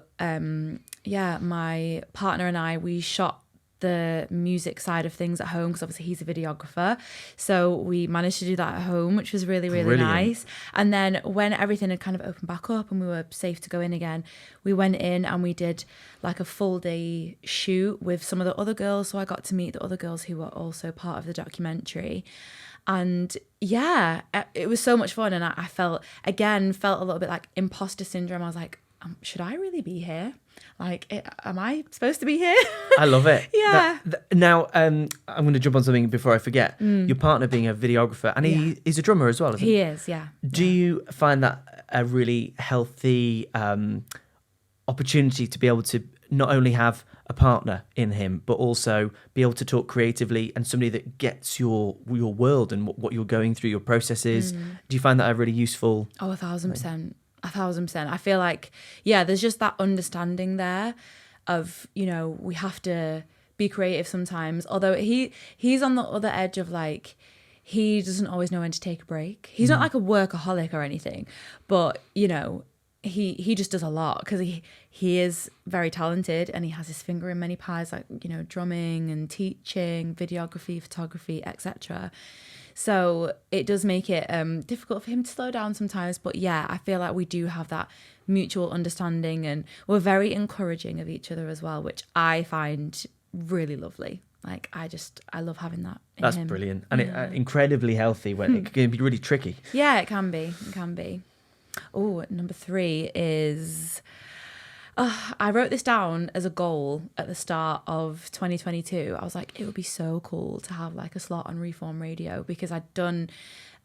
yeah, my partner and I, we shot the music side of things at home, because obviously he's a videographer. So we managed to do that at home, which was really, really nice. And then when everything had kind of opened back up and we were safe to go in again, we went in and we did like a full day shoot with some of the other girls. So I got to meet the other girls who were also part of the documentary. And yeah, it was so much fun. And I felt a little bit like imposter syndrome. I was like, should I really be here? Like, am I supposed to be here? I love it. Yeah. Now, I'm going to jump on something before I forget. Your partner being a videographer, and he's a drummer as well, isn't he? He is, yeah. Do you find that a really healthy opportunity to be able to not only have a partner in him, but also be able to talk creatively, and somebody that gets your world and what you're going through, your processes? Do you find that a really useful... Oh, 1,000%. 1,000%. I feel like, yeah, there's just that understanding there of, you know, we have to be creative sometimes. Although he's on the other edge of like, he doesn't always know when to take a break. He's not like a workaholic or anything, but you know, he just does a lot, because he is very talented and he has his finger in many pies, like, you know, drumming and teaching, videography, photography, etc. So it does make it difficult for him to slow down sometimes. But yeah, I feel like we do have that mutual understanding, and we're very encouraging of each other as well, which I find really lovely. Like, I love having that in That's him. brilliant. And incredibly healthy when it can be really tricky. Yeah, it can be. Oh, number 3 is... I wrote this down as a goal at the start of 2022. I was like, it would be so cool to have like a slot on Reform Radio, because I'd done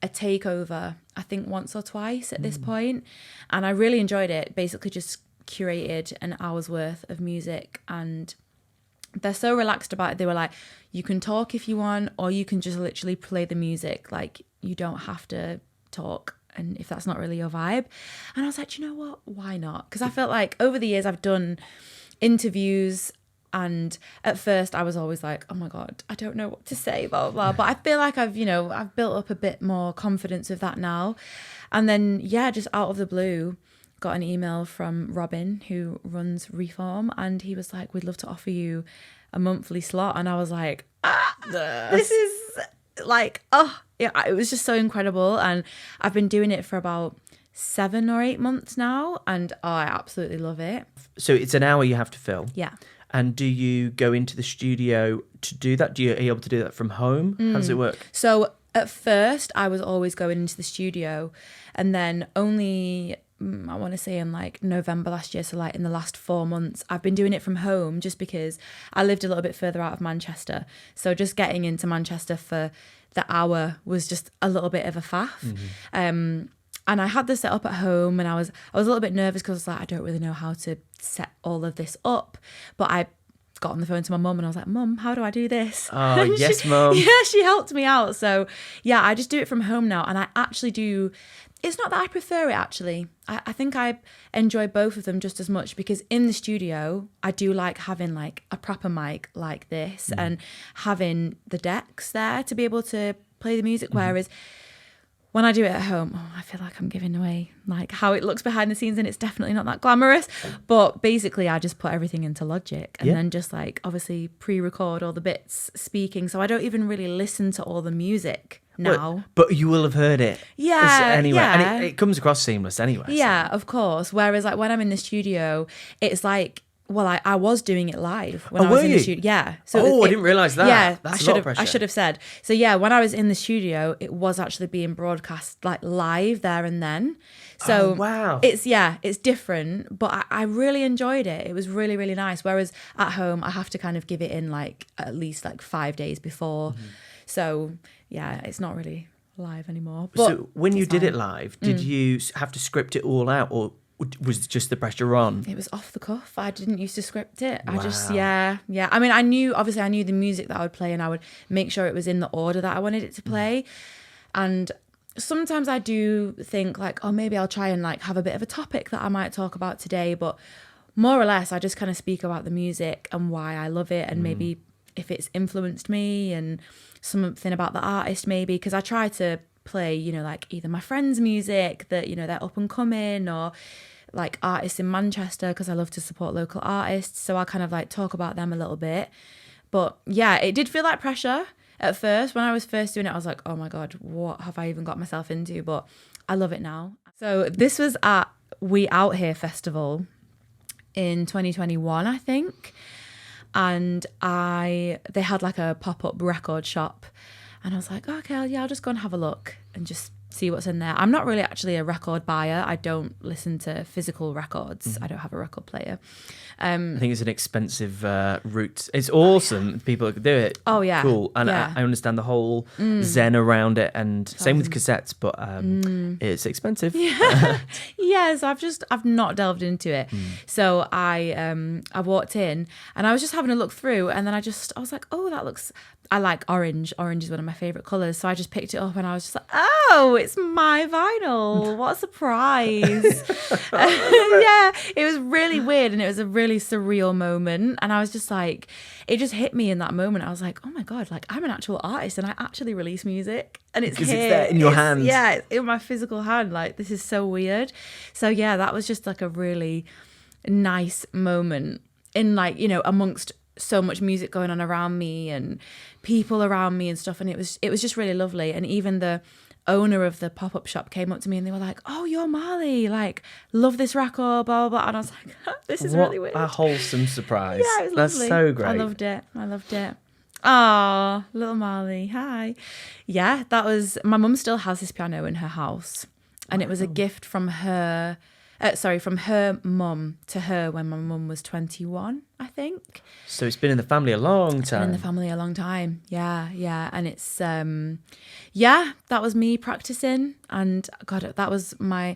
a takeover, I think once or twice at this point, and I really enjoyed it. Basically just curated an hour's worth of music, and they're so relaxed about it. They were like, you can talk if you want, or you can just literally play the music. Like, you don't have to talk, and if that's not really your vibe. And I was like, do you know what? Why not? Because I felt like over the years I've done interviews, and at first I was always like, oh my God, I don't know what to say, blah, blah, blah. But I feel like I've built up a bit more confidence with that now. And then, yeah, just out of the blue, got an email from Robin, who runs Reform, and he was like, we'd love to offer you a monthly slot. And I was like, this is like, yeah, it was just so incredible. And I've been doing it for about 7 or 8 months now, and I absolutely love it. So it's an hour you have to fill. Yeah. And do you go into the studio to do that? Are you able to do that from home? How does it work? So at first I was always going into the studio, and then only, I want to say in like November last year, so like in the last 4 months, I've been doing it from home, just because I lived a little bit further out of Manchester. So just getting into Manchester for the hour was just a little bit of a faff. And I had this set up at home, and I was a little bit nervous, because I was like, I don't really know how to set all of this up. But I got on the phone to my mum and I was like, Mum, how do I do this? Oh, yes, Mum. Yeah, she helped me out. So yeah, I just do it from home now. And I actually do. It's not that I prefer it, actually. I think I enjoy both of them just as much, because in the studio, I do like having like a proper mic like this and having the decks there to be able to play the music. Whereas when I do it at home, I feel like I'm giving away like how it looks behind the scenes, and it's definitely not that glamorous. But basically, I just put everything into Logic and then just like obviously pre-record all the bits speaking. So I don't even really listen to all the music now. Well, but you will have heard it. Anyway. And it comes across seamless anyway. Yeah, of course. Whereas like when I'm in the studio, it's like, well, I was doing it live when I was in the studio. Yeah. So I didn't realise that. Yeah, That's a lot of pressure. I should have said. So yeah, when I was in the studio, it was actually being broadcast like live there and then. So wow. It's different, but I really enjoyed it. It was really, really nice. Whereas at home, I have to kind of give it in like at least like 5 days before. So yeah, it's not really live anymore. But so when you did it live, did you have to script it all out, or was just the pressure on? It was off the cuff. I didn't used to script it. I just, yeah. I mean, I knew the music that I would play, and I would make sure it was in the order that I wanted it to play. And sometimes I do think like, oh, maybe I'll try and like have a bit of a topic that I might talk about today. But more or less, I just kind of speak about the music and why I love it, and maybe if it's influenced me, and something about the artist maybe, because I try to play, you know, like either my friends' music that, you know, they're up and coming, or like artists in Manchester, because I love to support local artists. So I kind of like talk about them a little bit. But yeah, it did feel like pressure at first. When I was first doing it, I was like, oh my God, what have I even got myself into? But I love it now. So this was at We Out Here Festival in 2021, I think. And they had like a pop-up record shop. And I was like, okay, I'll just go and have a look and just see what's in there. I'm not really actually a record buyer. I don't listen to physical records. I don't have a record player. I think it's an expensive route. It's awesome. People can do it. Oh, yeah. Cool. And I understand the whole zen around it, and same with cassettes, but it's expensive. Yeah, so I've not delved into it. So I walked in and I was just having a look through, and then I was like, oh, that looks... I like orange. Orange is one of my favourite colours. So I just picked it up and I was just like, oh, it's my vinyl. What a surprise. Yeah, it was really weird, and it was a really surreal moment. And I was just like, it just hit me in that moment. I was like, oh my God, like I'm an actual artist and I actually release music, and it's here. It's there in your hand. Yeah, it's in my physical hand. Like, this is so weird. So yeah, that was just like a really nice moment in, like, you know, amongst so much music going on around me and people around me and stuff, and it was just really lovely. And even the owner of the pop-up shop came up to me and they were like, oh, you're Marley, like, love this record, blah blah blah. And I was like, this is really weird. A wholesome surprise. Yeah, it was lovely. That's so great. I loved it. Oh, little Marley, hi. Yeah, that was... My mum still has this piano in her house, and it was a gift from her... from her mum to her when my mum was 21, I think. So it's been in the family a long time. It's been in the family a long time. Yeah. And it's, that was me practicing. And God, that was my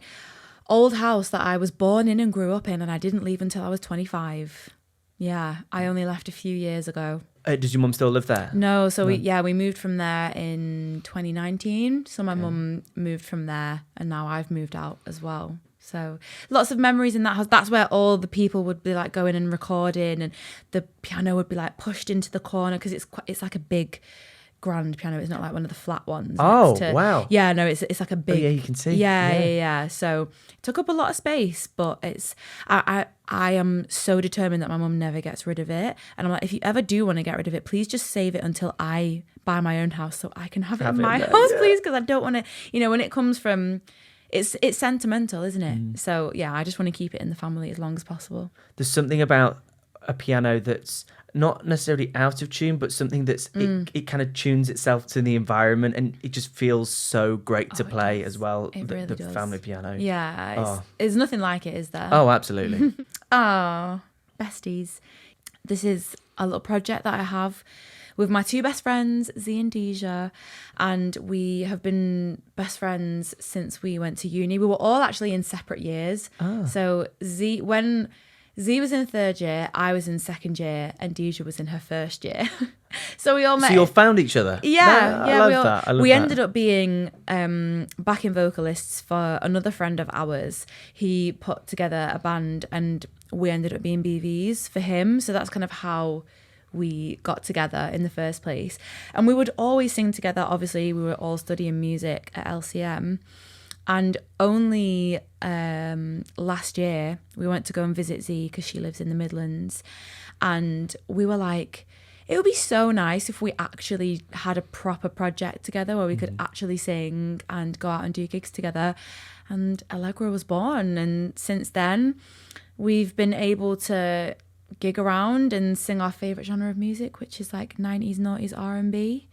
old house that I was born in and grew up in. And I didn't leave until I was 25. Yeah, I only left a few years ago. Does your mum still live there? No, so we moved from there in 2019. So my mum moved from there, and now I've moved out as well. So lots of memories in that house. That's where all the people would be like going and recording, and the piano would be like pushed into the corner, because it's like a big grand piano. It's not like one of the flat ones. Oh, wow. Yeah, no, it's like a big... Oh, yeah, you can see. Yeah. So it took up a lot of space, but I am so determined that my mum never gets rid of it. And I'm like, if you ever do want to get rid of it, please just save it until I buy my own house so I can have it in my house, please, because I don't want to, you know, when it comes from... It's sentimental, isn't it? So yeah, I just want to keep it in the family as long as possible. There's something about a piano that's not necessarily out of tune, but something that's it kind of tunes itself to the environment, and it just feels so great to play as well. It really does. Family piano. Yeah, it's nothing like it, is there? Oh, absolutely. Oh, besties. This is a little project that I have with my two best friends, Z and Deja, and we have been best friends since we went to uni. We were all actually in separate years. So when Z was in third year, I was in second year, and Deja was in her first year. So we all met. So you all found each other? Yeah, I love that. I love we that. ended up being backing vocalists for another friend of ours. He put together a band and we ended up being BVs for him. So that's kind of how we got together in the first place. And we would always sing together. Obviously, we were all studying music at LCM. And only last year, we went to go and visit Z because she lives in the Midlands. And we were like, it would be so nice if we actually had a proper project together where we could actually sing and go out and do gigs together. And Allegra was born. And since then, we've been able to gig around and sing our favourite genre of music, which is like 90s, noughties R&B.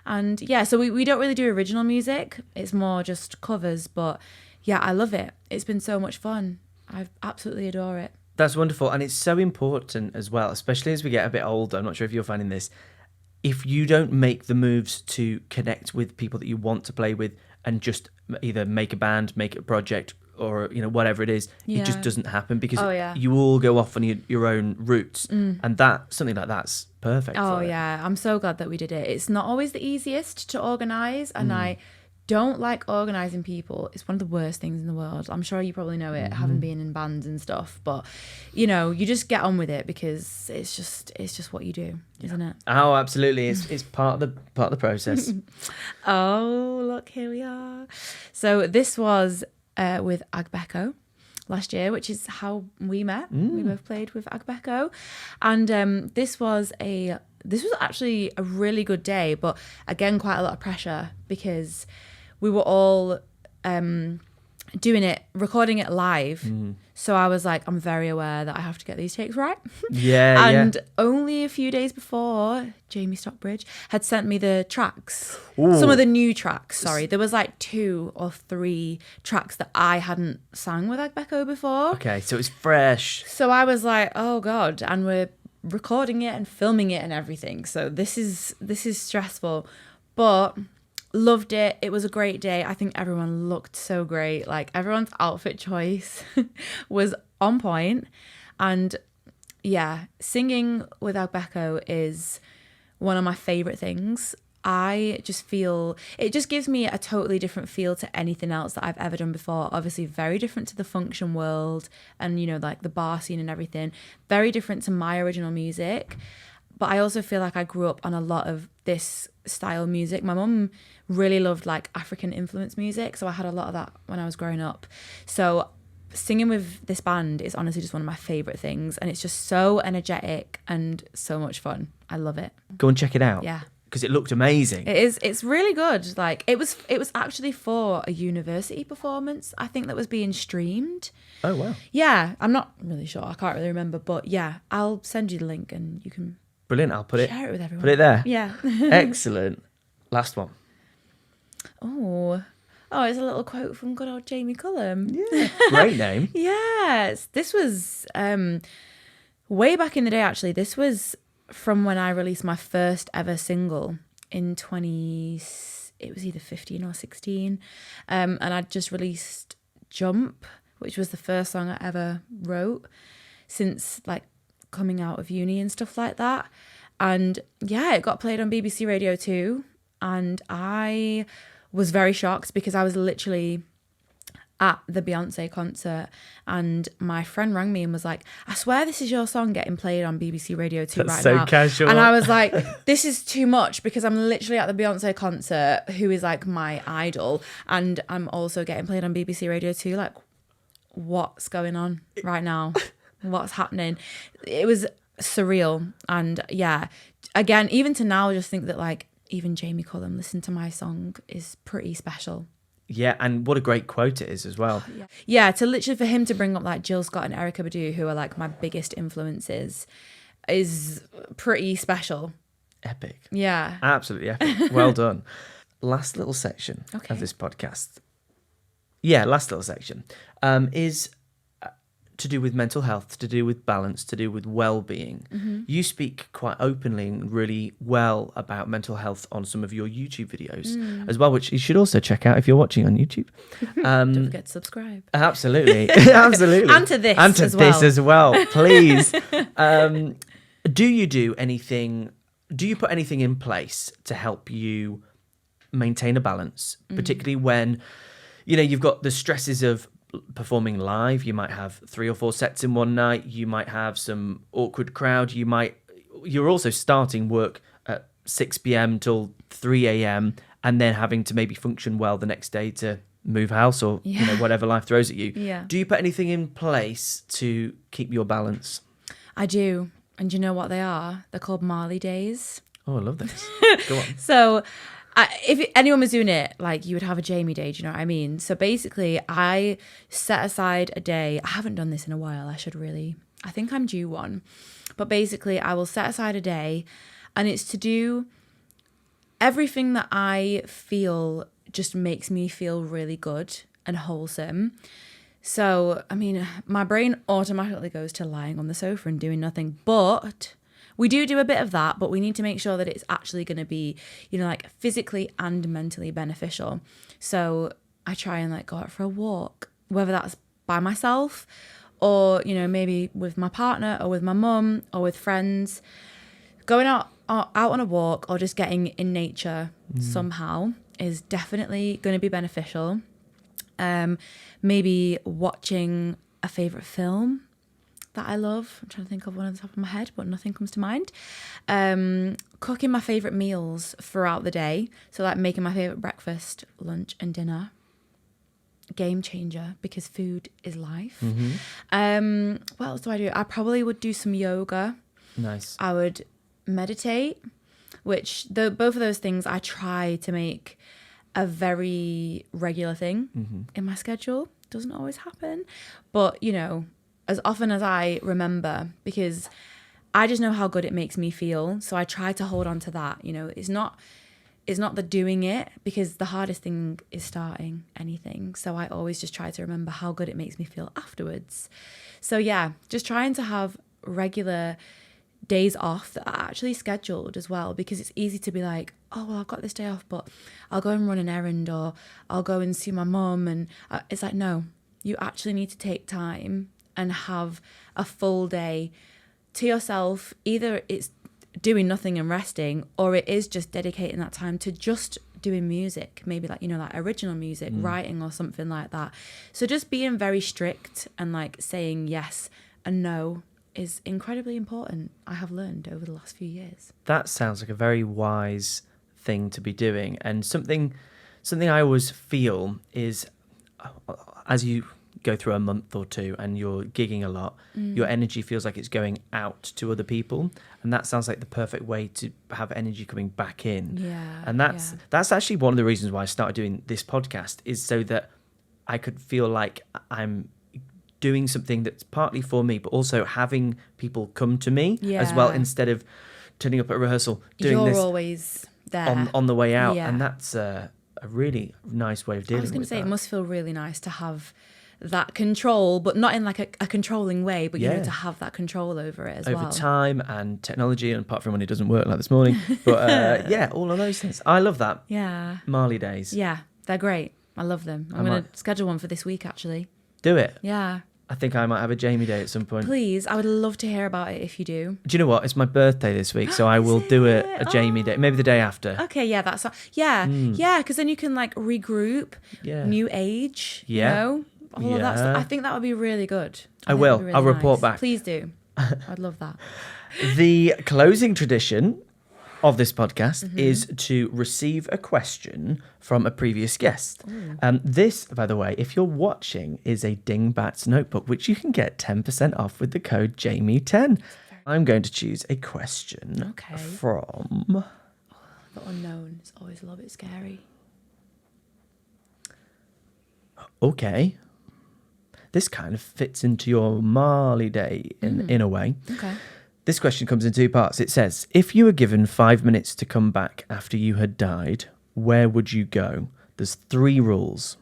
And yeah, so we don't really do original music. It's more just covers. But yeah, I love it. It's been so much fun. I absolutely adore it. That's wonderful. And it's so important as well, especially as we get a bit older. I'm not sure if you're finding this. If you don't make the moves to connect with people that you want to play with and just either make a band, make a project, or whatever it is, it just doesn't happen because you all go off on your own routes. And something like that's perfect. Oh, yeah. I'm so glad that we did it. It's not always the easiest to organise, and I don't like organising people. It's one of the worst things in the world. I'm sure you probably know it, having been in bands and stuff. But you just get on with it because it's just what you do, isn't it? Oh, absolutely. It's part of the process. Oh, look, here we are. So this was with Agbeko last year, which is how we met. We both played with Agbeko, and this was actually a really good day, but again quite a lot of pressure because we were all recording it live. So I was like, I'm very aware that I have to get these takes right. And only a few days before, Jamie Stockbridge had sent me the tracks. Ooh. Some of the new tracks, sorry. There was like 2 or 3 tracks that I hadn't sang with Agbeko before. Okay, so it's fresh. So I was like, oh God, and we're recording it and filming it and everything. So this is stressful, but loved it. It was a great day. I think everyone looked so great. Like everyone's outfit choice was on point. And yeah, singing with Agbeko is one of my favorite things. I just feel it just gives me a totally different feel to anything else that I've ever done before. Obviously very different to the function world and like the bar scene and everything. Very different to my original music. But I also feel like I grew up on a lot of this style music. My mum really loved like African influence music, so I had a lot of that when I was growing up. So singing with this band is honestly just one of my favourite things, and it's just so energetic and so much fun. I love it. Go and check it out. Yeah. Because it looked amazing. It is. It's really good. Like it was actually for a university performance, I think, that was being streamed. Oh wow. Yeah, I'm not really sure. I can't really remember, but yeah, I'll send you the link and you can. Brilliant. I'll share it with everyone. Put it there. Yeah. Excellent. Last one. Oh, it's a little quote from good old Jamie Cullum. Yeah. Great name. Yes. This was way back in the day, actually. This was from when I released my first ever single in it was either 15 or 16. And I'd just released Jump, which was the first song I ever wrote since like coming out of uni and stuff like that. And yeah, it got played on BBC Radio 2, and I was very shocked because I was literally at the Beyonce concert and my friend rang me and was like, I swear this is your song getting played on BBC Radio 2 That's right so now. Casual. And I was like, this is too much because I'm literally at the Beyonce concert, who is like my idol, and I'm also getting played on BBC Radio 2. Like, what's going on right now? What's happening? It was surreal. And yeah, again, even to now, I just think that like even Jamie Cullum listened to my song is pretty special. Yeah, and what a great quote it is as well. Yeah, to literally for him to bring up like Jill Scott and Erykah Badu, who are like my biggest influences, is pretty special. Epic. Yeah. Absolutely epic. Well done. Last little section of this podcast. Yeah, last little section is to do with mental health, to do with balance, to do with well-being. You speak quite openly and really well about mental health on some of your YouTube videos as well, which you should also check out if you're watching on YouTube. Don't forget to subscribe. Absolutely. Absolutely. And to this and to as well. this as well, please. Do you put anything in place to help you maintain a balance, particularly when, you've got the stresses of performing live? You might have 3 or 4 sets in one night. You might have some awkward crowd. You're also starting work at 6 p.m. till 3 a.m. and then having to maybe function well the next day to move house or whatever life throws at you. Yeah. Do you put anything in place to keep your balance? I do. And do you know what they are? They're called Marley days. Oh, I love this. Go on. So if anyone was doing it, like, you would have a Jamie day, do you know what I mean? So basically, I set aside a day. I haven't done this in a while. I think I'm due one. But basically, I will set aside a day, and it's to do everything that I feel just makes me feel really good and wholesome. So, I mean, my brain automatically goes to lying on the sofa and doing nothing, but we do a bit of that, but we need to make sure that it's actually going to be, like, physically and mentally beneficial. So I try and, like, go out for a walk, whether that's by myself or, maybe with my partner or with my mum or with friends. Going out on a walk or just getting in nature somehow is definitely going to be beneficial. Maybe watching a favourite film that I love. I'm trying to think of one on the top of my head, but nothing comes to mind. Cooking my favourite meals throughout the day. So, like, making my favourite breakfast, lunch and dinner. Game changer, because food is life. What else do I do? I probably would do some yoga. Nice. I would meditate, which both of those things I try to make a very regular thing in my schedule. Doesn't always happen, but as often as I remember, because I just know how good it makes me feel. So I try to hold on to that. It's not the doing it, because the hardest thing is starting anything. So I always just try to remember how good it makes me feel afterwards. So yeah, just trying to have regular days off that are actually scheduled as well, because it's easy to be like, oh, well, I've got this day off, but I'll go and run an errand, or I'll go and see my mum. And it's like, no, you actually need to take time and have a full day to yourself. Either it's doing nothing and resting, or it is just dedicating that time to just doing music, maybe like original music, writing or something like that. So just being very strict and like saying yes and no is incredibly important, I have learned over the last few years. That sounds like a very wise thing to be doing, and something I always feel is, as you go through a month or two and you're gigging a lot, your energy feels like it's going out to other people, and that sounds like the perfect way to have energy coming back in. And that's actually one of the reasons why I started doing this podcast, is so that I could feel like I'm doing something that's partly for me, but also having people come to me as well, instead of turning up at rehearsal doing You're this always there on the way out. And that's a really nice way of dealing with it. I was going to say, it must feel really nice to have that control, but not in like a controlling way, but to have that control over it as well. Over time and technology, and apart from when it doesn't work like this morning. But all of those things. I love that. Yeah. Marley days. Yeah, they're great. I love them. I'm going to schedule one for this week, actually. Do it. Yeah. I think I might have a Jamie day at some point. Please, I would love to hear about it if you do. Do you know what? It's my birthday this week, so I will do a Jamie day. Maybe the day after. Okay, yeah, that's... Yeah, because then you can like regroup, new age, you know? All of that stuff. I think that would be really good. I will. Really I'll report back. Please do. I'd love that. The closing tradition of this podcast is to receive a question from a previous guest. This, by the way, if you're watching, is a Dingbats notebook, which you can get 10% off with the code Jamie10. I'm going to choose a question from... the unknown is always a little bit scary. Okay. This kind of fits into your Marley day in a way. Okay. This question comes in 2 parts. It says, if you were given 5 minutes to come back after you had died, where would you go? There's 3 rules.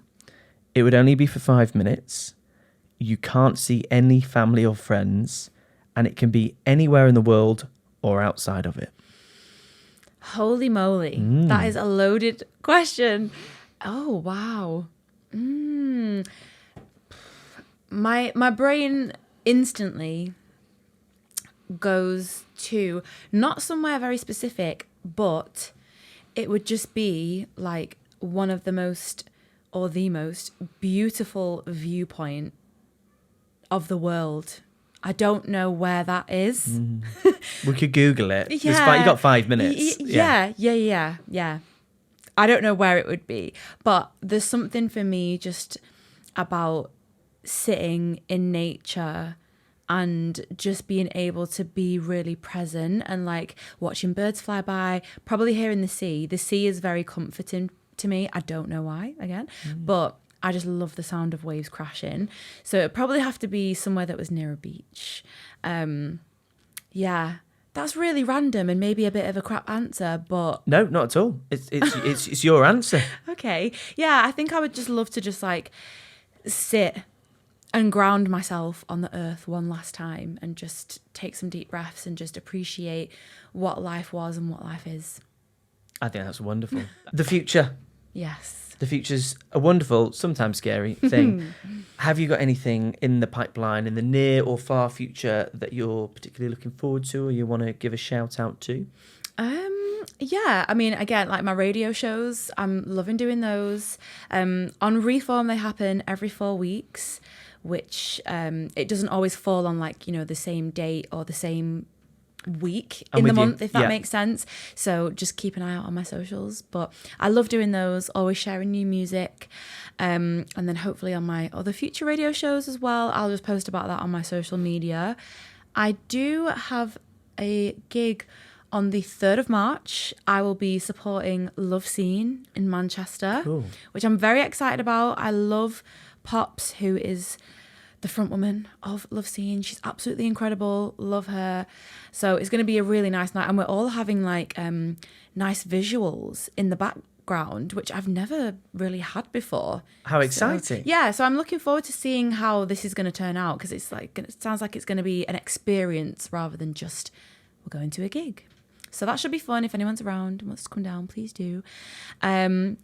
It would only be for 5 minutes. you can't see any family or friends, and it can be anywhere in the world or outside of it? Holy moly. That is a loaded question. Oh, wow. My brain instantly goes to not somewhere very specific, but it would just be like one of the most beautiful viewpoint of the world. I don't know where that is. We could Google it. Yeah. You got 5 minutes. Yeah. I don't know where it would be, but there's something for me just about sitting in nature and just being able to be really present and like watching birds fly by, probably hearing the sea. The sea is very comforting to me. I don't know why, again, but I just love the sound of waves crashing. So it'd probably have to be somewhere that was near a beach. Yeah, that's really random and maybe a bit of a crap answer, but... No, not at all. It's your answer. Okay. Yeah, I think I would just love to just like sit and ground myself on the earth one last time and just take some deep breaths and just appreciate what life was and what life is. I think that's wonderful. The future. Yes. The future's a wonderful, sometimes scary thing. Have you got anything in the pipeline in the near or far future that you're particularly looking forward to or you want to give a shout out to? Yeah, I mean, again, like my radio shows, I'm loving doing those. On Reform, they happen every 4 weeks, which it doesn't always fall on like, you know, the same date or the same week in the month, if that makes sense. So just keep an eye out on my socials. But I love doing those, always sharing new music. And then hopefully on my other future radio shows as well, I'll just post about that on my social media. I do have a gig on the 3rd of March. I will be supporting Love Scene in Manchester, which I'm very excited about. I love Pops, who is the front woman of Love Scene. She's absolutely incredible. Love her. So it's going to be a really nice night. And we're all having like nice visuals in the background, which I've never really had before. How exciting. So I'm looking forward to seeing how this is going to turn out, because it's like, it sounds like it's going to be an experience rather than just we're going to a gig. So that should be fun. If anyone's around and wants to come down, please do. And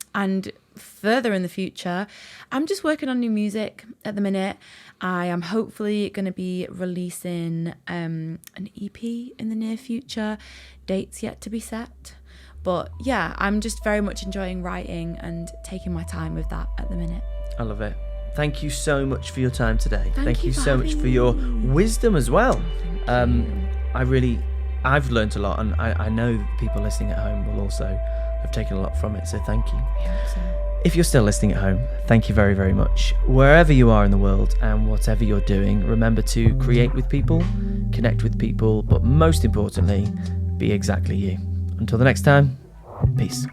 further in the future, I'm just working on new music at the minute. I am hopefully going to be releasing an EP in the near future. Dates yet to be set. But yeah, I'm just very much enjoying writing and taking my time with that at the minute. I love it. Thank you so much for your time today. Thank you so much for your wisdom as well. I've learned a lot, and I know people listening at home will also have taken a lot from it, so thank you. If you're still listening at home, thank you very, very much. Wherever you are in the world and whatever you're doing, remember to create with people, connect with people, but most importantly, be exactly you. Until the next time, peace.